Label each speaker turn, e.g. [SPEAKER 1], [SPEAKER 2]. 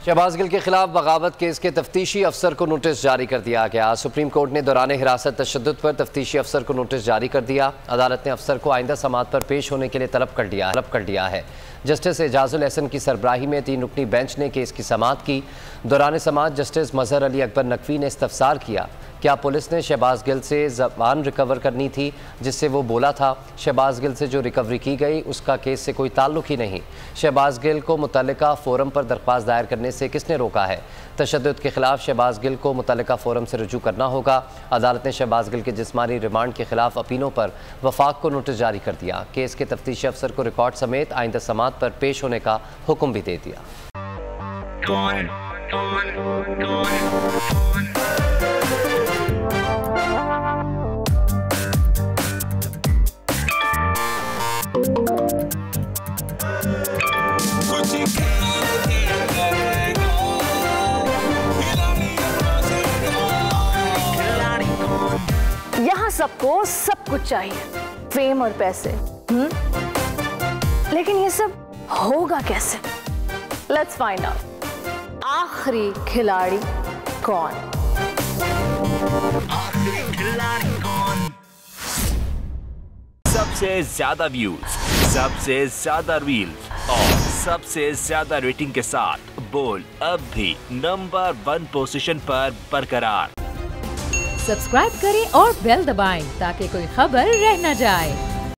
[SPEAKER 1] शहबाज गिल के खिलाफ बगावत केस के तफ्तीशी अफसर को नोटिस जारी कर दिया गया। सुप्रीम कोर्ट ने दौरान हिरासत तशद्दुद पर तफ्तीशी अफसर को नोटिस जारी कर दिया। अदालत ने अफसर को आइंदा समाअत पर पेश होने के लिए तलब कर दिया है। जस्टिस एजाजुल एहसन की सरबराही में 3 रुकनी बेंच ने केस की समाअत की। दौरान समाअत जस्टिस मजहर अली अकबर नकवी ने इस्तफसार किया, क्या पुलिस ने शहबाज गिल से ज़बान रिकवर करनी थी जिससे वो बोला था? शहबाज गिल से जो रिकवरी की गई उसका केस से कोई ताल्लुक ही नहीं। शहबाज गिल को मुतल्लिका फोरम पर दरख्वास्त दायर करने से किसने रोका है? तशद्दुद के खिलाफ शहबाज गिल को मुतल्लिका फोरम से रुजू करना होगा। अदालत ने शहबाज गिल के जिस्मानी रिमांड के खिलाफ अपीलों पर वफाक को नोटिस जारी कर दिया। केस के तफ्तीशी अफसर को रिकॉर्ड समेत आइंदा समाअत पर पेश होने का हुक्म भी दे दिया।
[SPEAKER 2] यहाँ सबको सब कुछ चाहिए, फेम और पैसे। लेकिन ये सब होगा कैसे? Let's find out. आखिरी खिलाड़ी कौन?
[SPEAKER 3] सबसे ज्यादा व्यूज, सबसे ज्यादा रील्स और सबसे ज्यादा रेटिंग के साथ बोल अब भी नंबर 1 पोजीशन पर बरकरार।
[SPEAKER 4] सब्सक्राइब करें और बेल दबाएं ताकि कोई खबर रह न जाए।